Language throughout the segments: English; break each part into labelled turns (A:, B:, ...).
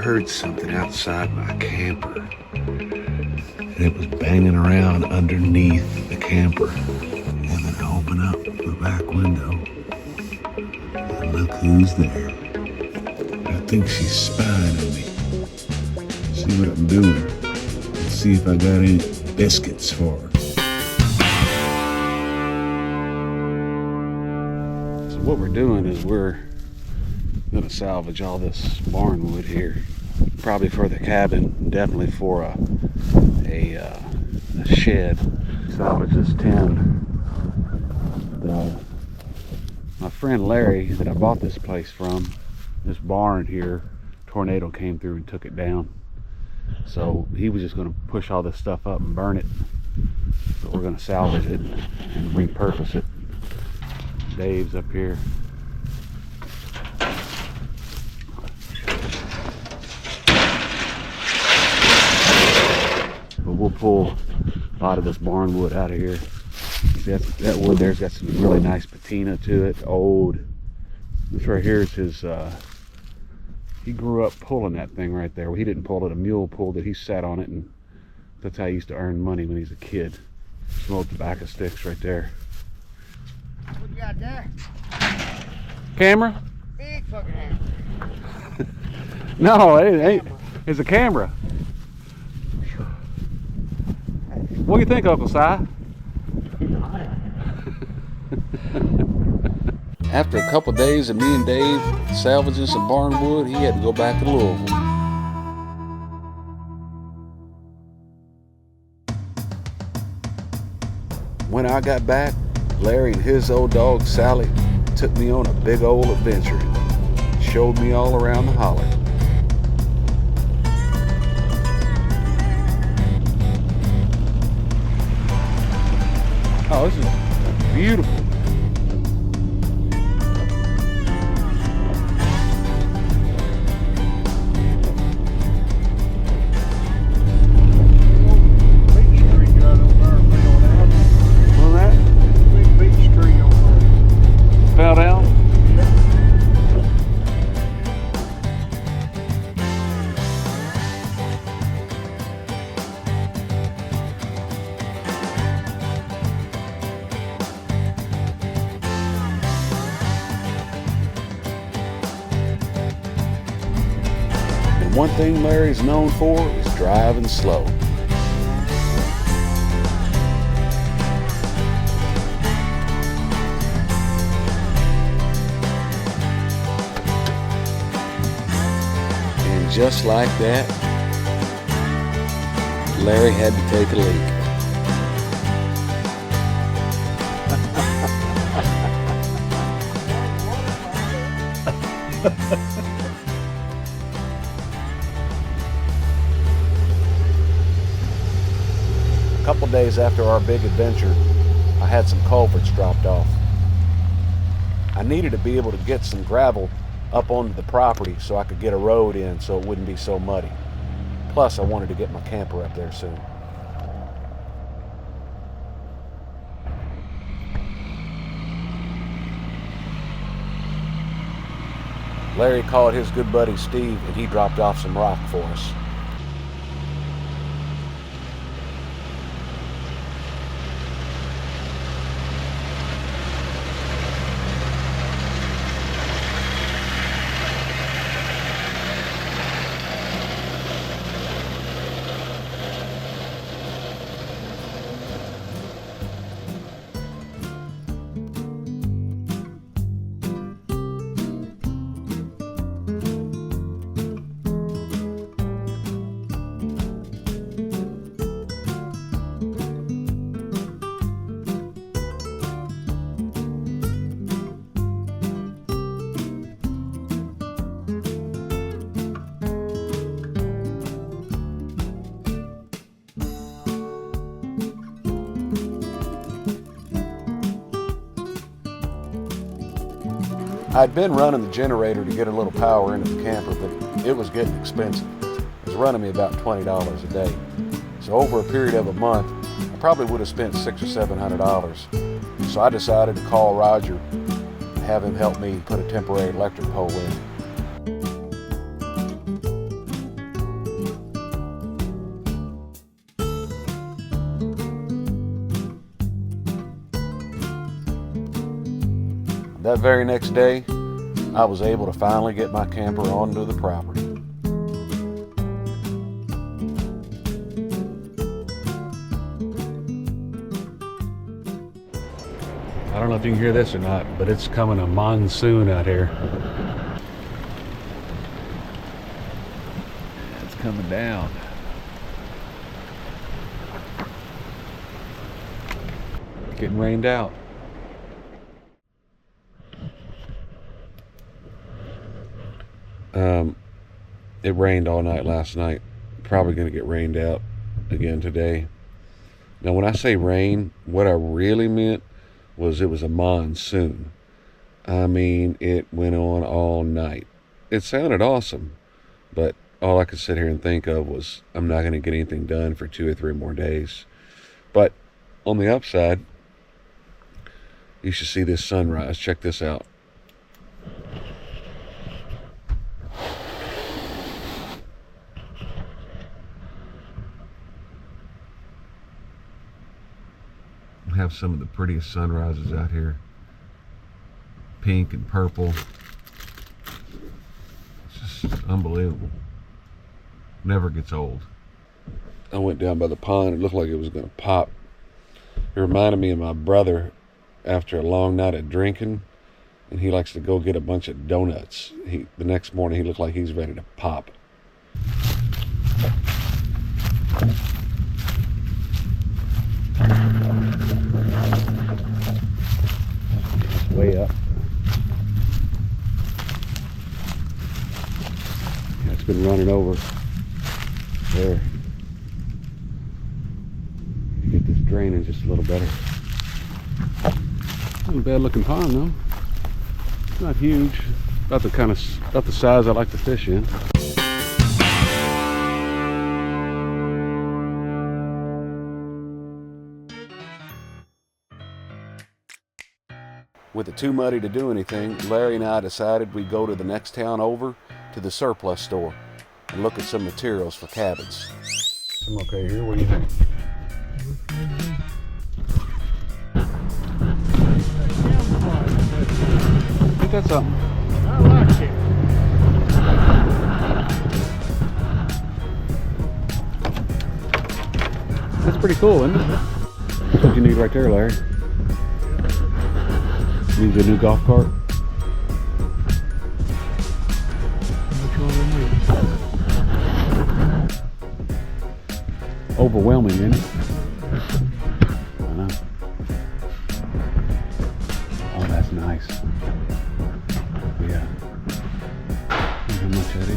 A: heard something outside my camper. And it was banging around underneath the camper. And then I open up the back window. And look who's there. I think she's spying on me. See what I'm doing. Let's see if I got any biscuits for her. So what we're doing is we're gonna salvage all this barn wood here. Probably for the cabin, definitely for a shed. Salvage this tin. My friend Larry that I bought this place from, this barn here, tornado came through and took it down. So he was just gonna push all this stuff up and burn it. But we're gonna salvage it and repurpose it. Dave's up here. But we'll pull a lot of this barn wood out of here. That wood there's got some really nice patina to it, old. This right here is his, he grew up pulling that thing right there. Well, he didn't pull it, a mule pulled it. He sat on it, and that's how he used to earn money when he was a kid. Smoked tobacco sticks right there.
B: What you got there?
A: Camera?
B: Big fucking hammer.
A: No, it ain't. It's a camera. What do you think, Uncle Si? After a couple days of me and Dave salvaging some barn wood, he had to go back to Louisville. When I got back, Larry and his old dog Sally took me on a big old adventure. Showed me all around the holler. Oh, this is beautiful. Fell down? And one thing Larry's known for is driving slow. Just like that, Larry had to take a leak. A couple days after our big adventure, I had some culverts dropped off. I needed to be able to get some gravel up onto the property so I could get a road in so it wouldn't be so muddy. Plus, I wanted to get my camper up there soon. Larry called his good buddy Steve and he dropped off some rock for us. I'd been running the generator to get a little power into the camper, but it was getting expensive. It was running me about $20 a day. So over a period of a month, I probably would have spent $600 or $700. So I decided to call Roger and have him help me put a temporary electric pole in. That very next day, I was able to finally get my camper onto the property. I don't know if you can hear this or not, but it's coming a monsoon out here. It's coming down. Getting rained out. It rained all night last night. Probably going to get rained out again today. Now, when I say rain, what I really meant was it was a monsoon. I mean, it went on all night. It sounded awesome, but all I could sit here and think of was I'm not going to get anything done for 2 or 3 more days. But on the upside, you should see this sunrise. Check this out. We have some of the prettiest sunrises out here. Pink and purple. It's just unbelievable. Never gets old. I went down by the pond. It looked like it was going to pop. It reminded me of my brother after a long night of drinking, and he likes to go get a bunch of donuts. The next morning he looked like he's ready to pop. It's way up. Yeah, it's been running over there. Get this draining just a little better. Not a bad looking pond though. It's not huge. About the size I like to fish in. With it too muddy to do anything, Larry and I decided we'd go to the next town over to the surplus store and look at some materials for cabins. I'm okay here. What do you think? Ain't that something?
B: I like it.
A: That's pretty cool, isn't it? That's what you need right there, Larry. Need a new golf cart. Overwhelming, isn't it? I know. Oh, that's nice. Yeah. Look how much that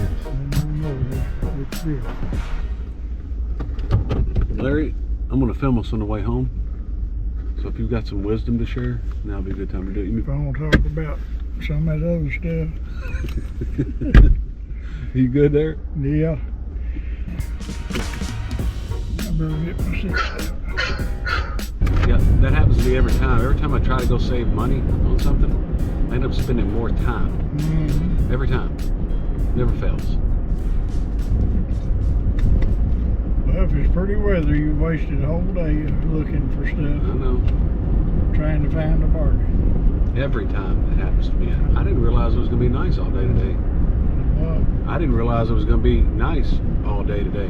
A: is. Larry, I'm going to film us on the way home. So if you've got some wisdom to share, now'll be a good time to do it.
B: If I want to talk about some of that other stuff.
A: You good there?
B: Yeah. I better get myself.
A: Yeah, that happens to me every time. Every time I try to go save money on something, I end up spending more time.
B: Mm-hmm.
A: Every time. Never fails.
B: Well, if it's pretty weather, you wasted a whole day looking for
A: I
B: stuff,
A: know.
B: trying to find a bargain.
A: Every time that happens to me. I didn't realize it was going to be nice all day today. I didn't realize it was going to be nice all day today.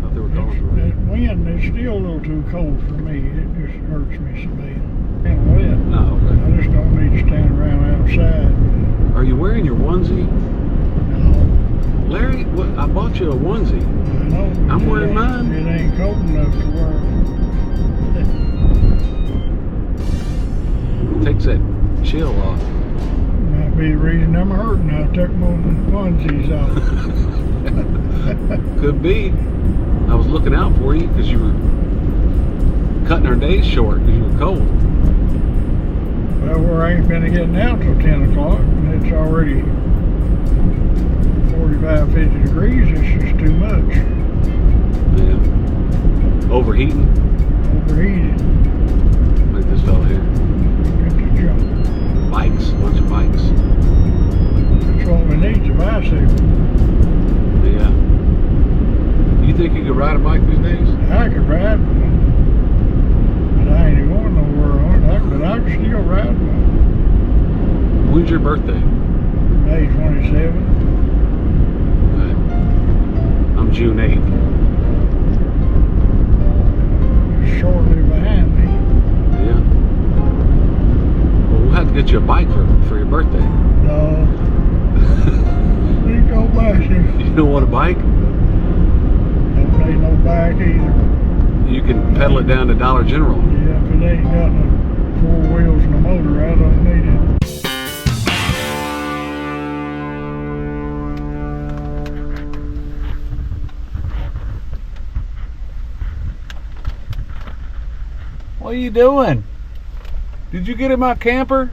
A: Thought they were calling for
B: That
A: rain.
B: wind is still a little too cold for me. It just hurts me so bad. And wet.
A: Oh, okay.
B: I just don't need to stand around outside.
A: Are you wearing your onesie?
B: No,
A: Larry, what? I bought you a onesie.
B: I know.
A: I'm wearing mine.
B: It ain't cold enough to wear.
A: It takes that chill off.
B: Might be the reason I'm hurting. I took my onesies off.
A: Could be. I was looking out for you because you were cutting our days short because you were cold.
B: Well, where I ain't been getting out till 10 o'clock, and it's already 45, 50 degrees. It's just too much.
A: Yeah. Overheating.
B: Overheated.
A: Like this fella here.
B: Got the jump.
A: Bikes. A bunch of bikes.
B: That's what we need, a bicycle.
A: Yeah. You think you could ride a bike these days?
B: I could ride one, but I ain't going nowhere on it. But I can still ride one.
A: When's your birthday?
B: May 27th.
A: Okay. I'm June 8th.
B: You're shortly behind me.
A: Yeah. Well, we'll have to get you a bike for your birthday.
B: No. Ain't no bicycle.
A: You don't want a bike?
B: Don't need no bike either.
A: You can pedal it down to Dollar General.
B: Yeah, if it ain't got no 4 wheels and a motor, I don't need it.
A: What are you doing? Did you get in my camper?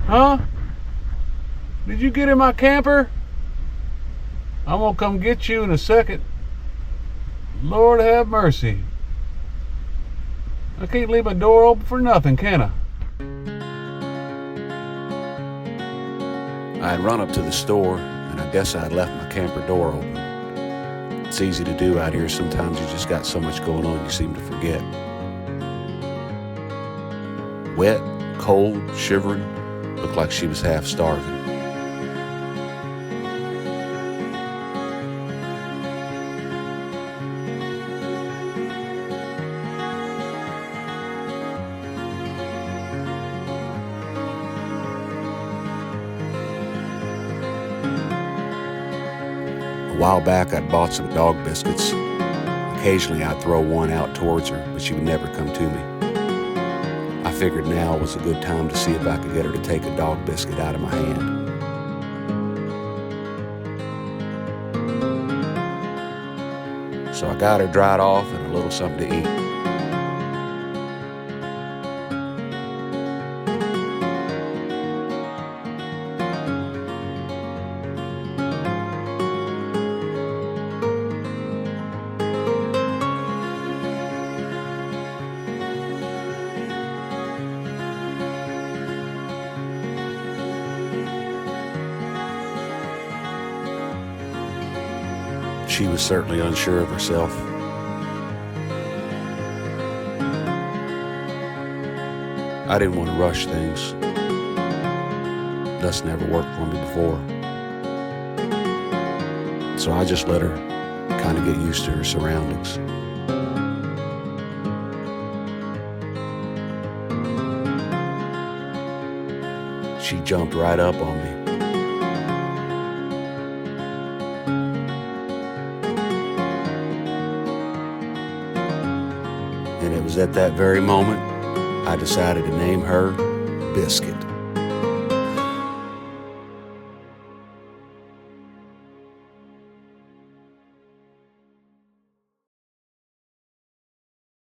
A: Huh? Did you get in my camper? I'm gonna come get you in a second. Lord have mercy. I can't leave my door open for nothing, can I? I had run up to the store, and I guess I had left my camper door open. It's easy to do out here. Sometimes you just got so much going on you seem to forget. Wet, cold, shivering, looked like she was half starving. A while back, I'd bought some dog biscuits. Occasionally, I'd throw one out towards her, but she would never come to me. I figured now was a good time to see if I could get her to take a dog biscuit out of my hand. So I got her dried off and a little something to eat. She was certainly unsure of herself. I didn't want to rush things. That's never worked for me before. So I just let her kind of get used to her surroundings. She jumped right up on me. And it was at that very moment I decided to name her Biscuit.